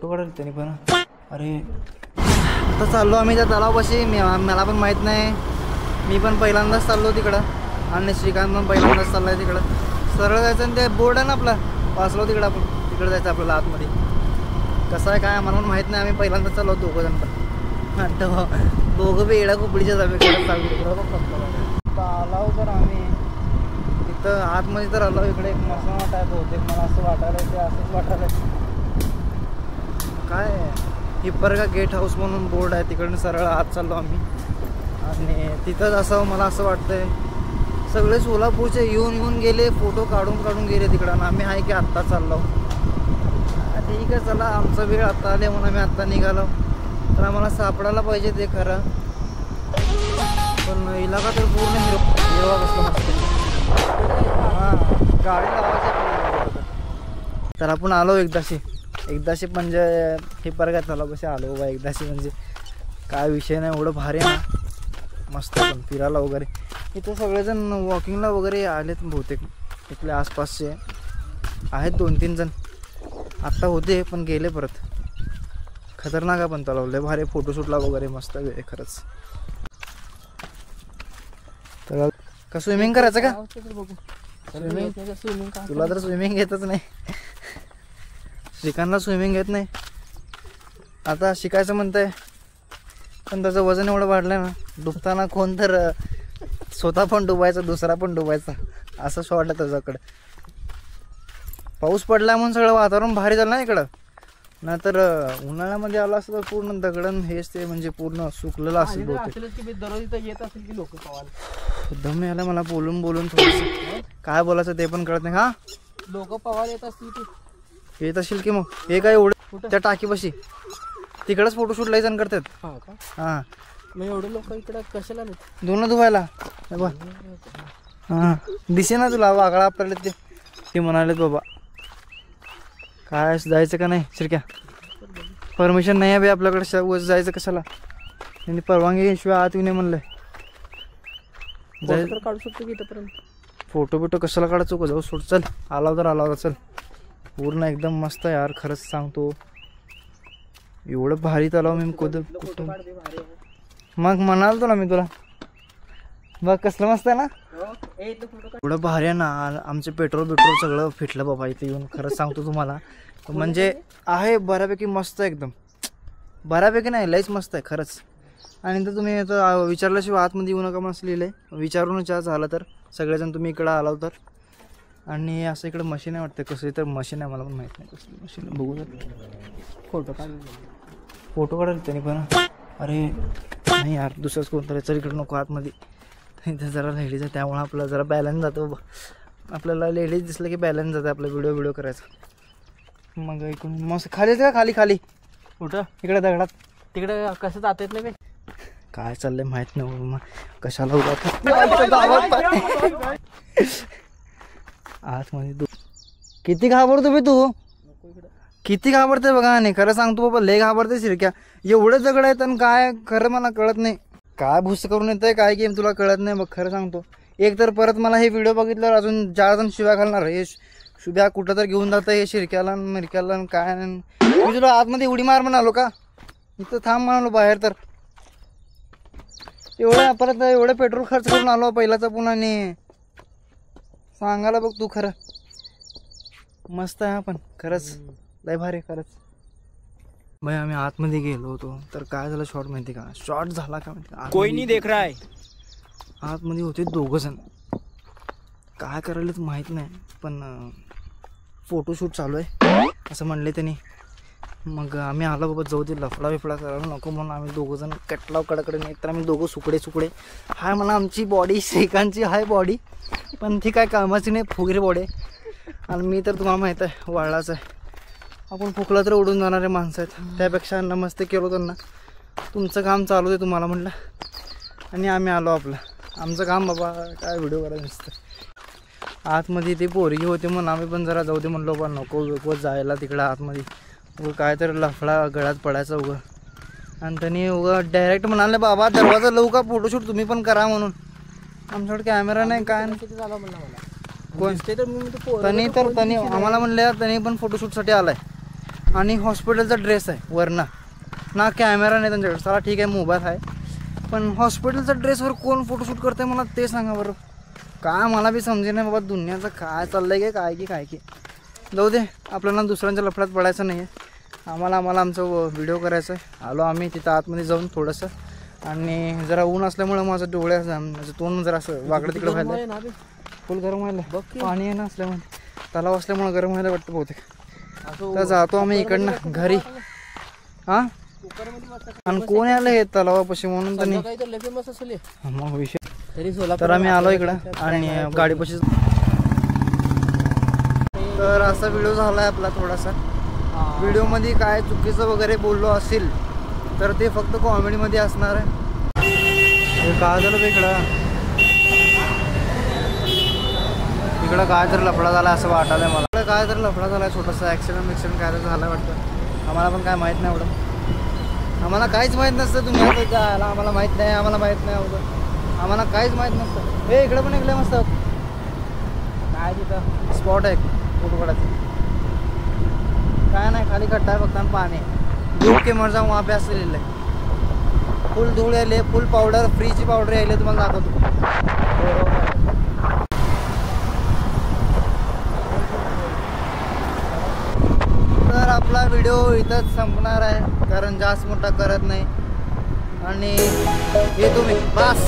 Photo काढाल त्यांनी पण. अरे आता चाललो आम्ही त्या तलावापाशी. मला पण माहीत नाही, मी पण पहिल्यांदाच चाललो तिकडं आणि श्रीकांत पण पहिल्यांदाच चाललाय तिकडं. सरळ जायचं आणि ते बोर्ड आहे ना आपला वाचलो तिकडं, आपण तिकडं जायचं आपल्याला आतमध्ये. कसं आहे काय आम्हाला पण माहीत नाही, आम्ही पहिल्यांदाच चाललो दोघं जण पण. आणि दोघं बी येडा कुपडीच्या जावे चालू तिकडं आलो. तर आम्ही इथं आतमध्ये तर आलो. इकडे एक मस्त वाटाय बहुतेक, मला असं वाटायला ते असंच वाटायला काय हिप्परगा गेट हाऊस म्हणून बोर्ड आहे, तिकडनं सरळ आत चाललो आम्ही. आणि तिथंच असं मला असं वाटतंय सगळे सोलापूरचे येऊन गेले, फोटो काढून गेले तिकडं. आणि आम्ही आहे की आत्ता चाललो. ठीक आहे चला, आमचा वेळ आत्ता आले म्हणून आम्ही आत्ता निघालो. तर आम्हाला सापडायला पाहिजे ते खरं, पण इलाका तर पूर्ण हिरवा कसला मस्त. हां गाडी लावायची. तर आपण आलो एकदाशी म्हणजे हिप्परगा तलावापाशी आलो बाबा एकदाशी. म्हणजे काय विषय नाही, एवढं भारी आहे ना मस्त. पण फिरायला वगैरे इथं सगळेजण वॉकिंगला वगैरे आलेत बहुतेक, इथले आसपासचे आहेत 2-3 जण. आत्ता होते पण गेले परत. खतरनाक आहे पण तलाव, लय भारी फोटोशूटला वगैरे मस्त आहे खरंच. तर का स्विमिंग करायचं का? तुला तर स्विमिंग येतच नाही, श्रीकांतला स्विमिंग येत नाही. आता शिकायचं म्हणतंय पण त्याचं वजन एवढं वाढलं ना, डुबताना कोण तर स्वतः पण डुबायचा दुसरा पण डुबायचा, असं शॉर्ट आहे त्याच्याकडे. पाऊस पडला म्हणून सगळं वातावरण भारी झालं ना इकडं. नाहीतर उन्हाळ्यामध्ये आला असं तर पूर्ण दगडण हेच ते म्हणजे पूर्ण सुकलेलं असेल. दम यायला मला बोलून थोडंसं काय बोलायचं ते पण कळत नाही. हा लोक पवार येत असतील की येत असेल की मग हे काय एवढं त्या टाकीपाशी तिकडंच फोटोशूट लय जण करतात. हां मग एवढे लोक इकडं कशाला दोन धुवायला. हां दिसे ना तुला वागळा आपल्याला ते म्हणालेत बाबा काय जायचं का नाही. शिरक्या परमिशन नाही आहे बे आपल्याकडे, वर जायचं कशाला. त्यांनी परवानगी शिवाय आत येऊ नये म्हणलंय. जायचं काढू शकतो की इथपर्यंत. फोटो बिटो कशाला काढायचो का, जाऊ सोड. चल आला होता चल. पूर्ण एकदम मस्त यार खरंच सांगतो. एवढं भारी तलाव मी कुठं मग म्हणाल ना मी तुला. बघ कसलं मस्त आहे ना, एवढं भारी आहे ना. आमचे पेट्रोल सगळं फिटलं बाबा इथे येऊन, खरंच सांगतो तुम्हाला. म्हणजे आहे बऱ्यापैकी मस्त एकदम, बऱ्यापैकी नाही लयच मस्त आहे खरंच. आणि तर तुम्ही आता विचारल्याशिवाय आतमध्ये येऊ नका मस्त लिहिलं आहे. विचारूनच झालं तर सगळेजण तुम्ही इकडं आला तर. आणि असं इकडं मशीन आहे वाटतं, कसं तर मशीन आहे मला पण माहीत नाही कसली मशीन. बघू तर फोटो काढाल त्यांनी पण. अरे नाही यार दुसरंच कोणतरी. चल इकडं नको आतमध्ये, इथं जरा लेडीज आहे त्यामुळं आपला जरा बॅलन्स जातो. आपल्याला लेडीज दिसलं की बॅलन्स जातं आपला व्हिडिओ करायचा. मग इकडून मस्त खाली का खाली कुठं इकडे दगडात तिकडे कसं जात येत नाही. काय चाललंय माहित नाही मग कशाला उभा आतमध्ये. तू किती घाबरतो बे तू, किती घाबरते बघा. नाही खरं सांगतो बाबा लय घाबरते शिरक्या. एवढे दगड आहेत आणि काय खरं मला कळत नाही काय भुस करून येतंय काय गेम तुला कळत नाही. बघ खरं सांगतो, एक तर परत मला हे व्हिडिओ बघितल्यावर अजून 4 जण शिव्या घालणार. हे शुभ्या कुठं तर घेऊन जातं हे शिरक्याला मिरक्याला काय. मी तुला आतमध्ये उडी मार म्हणालो का, इथं थांब म्हणालो बाहेर. तर एवढं परत एवढं पेट्रोल खर्च करून आलो पहिलाचा पुन्हा. आणि सांगायला बघ तू खरं मस्त आहे पण खरंच लय भारी खरंच. भाई आम्ही आतमध्ये गेलो होतो तर काय झालं शॉर्ट माहिती का, शॉर्ट झाला का माहिती का, कोई नाही देख रहा है. आतमध्ये होते 2 जण. काय करायला माहीत नाही पण फोटोशूट चालू आहे असं म्हणले त्यांनी. मग आम्ही आलो बाबा जाऊ दे लफडा बिफडा करायला नको म्हणून आम्ही 2 जण कटलाव कडाकडे. नाही तर आम्ही 2 सुकडे हाय म्हणा. आमची बॉडी श्रीकांतची हाय बॉडी पण ती काय कामाची नाही, फुगरी बॉडी. आणि मी तर तुम्हाला माहीत आहे वाळलाच आहे. आपण फुकला तर उडून जाणारे माणसं आहेत. त्यापेक्षा नमस्ते केलो त्यांना, तुमचं काम चालू आहे तुम्हाला म्हटलं. आणि आम्ही आलो आपलं आमचं काम बाबा काय व्हिडिओ करायचं नसतं. आतमध्ये ती पोरगी होती म्हणून आम्ही पण जरा जाऊ दे म्हणलो पण नको जायला तिकडं आतमध्ये. उगं काय तर लफडा गळ्यात पडायचा उगं. आणि त्यांनी उगं डायरेक्ट म्हणाले बाबा दरवाजा लावू का फोटोशूट तुम्ही पण करा म्हणून. आमच्याकडे कॅमेरा नाही काय नाही. कोण त्यांनी आम्हाला म्हणले त्यांनी पण फोटोशूटसाठी आलाय. आणि हॉस्पिटलचा ड्रेस आहे वरना ना कॅमेरा नाही त्यांच्याकडे. चला ठीक आहे मोबाईल आहे पण हॉस्पिटलचा ड्रेसवर कोण फोटोशूट करते मला ते सांगा बरं. काय मला बी समजे नाही बाबा दुनियाचं काय चाललंय की काय की जाऊ दे आपल्याला दुसऱ्यांच्या लफड्यात पडायचं नाही आहे. आम्हाला आमचं व्हिडिओ करायचं आहे. आलो आम्ही तिथं आतमध्ये जाऊन थोडंसं आणि जरा ऊन असल्यामुळं माझं डोळ्या माझं तोंड जरा असं वाकडं तिकडं व्हायला फुल गरम व्हायला. पाणी आहे ना असल्यामुळे तलाव असल्यामुळे गरम व्हायला वाटतं बहुतेक. तर जातो आम्ही इकडनं घरी. हां आणि कोण आलं हे तलावापाशी म्हणून तर नाही मग विषय. तर आम्ही आलो इकडं आणि गाडीपाशी. तर असा व्हिडिओ झाला आहे आपला थोडासा. व्हिडिओमध्ये काय चुकीचं वगैरे बोललो असेल तर ते फक्त कॉमेडीमध्ये असणार आहे. काय झालं इकडं काय तर लफडा झाला असं वाटायला मला. इकडं काय तर लफडा झाला छोटासा ॲक्सिडेंट काय तर झाला वाटतं. आम्हाला पण काय माहीत नाही एवढं. आम्हाला काहीच माहीत नसतं. तुम्ही आता जायला आम्हाला माहीत नाही आम्हाला माहीत नाही अवघड आम्हाला काहीच माहीत नसतं. हे इकडं पण इकडे मस्त काय तिथं स्पॉट आहे फोटो काढायचं. काय नाही खाली खड्डा आहे फक्त आणि पाणी. धूळ के मर जाऊन वहाँ पे असं लिहिलं आहे. फुल धूळ यायले फुल पावडर फ्रीची पावडर यायले तुम्हाला दाखवतो. तर आपला व्हिडिओ इथंच संपणार आहे कारण जास्त मोठा करत नाही आणि हे तुम्ही बस.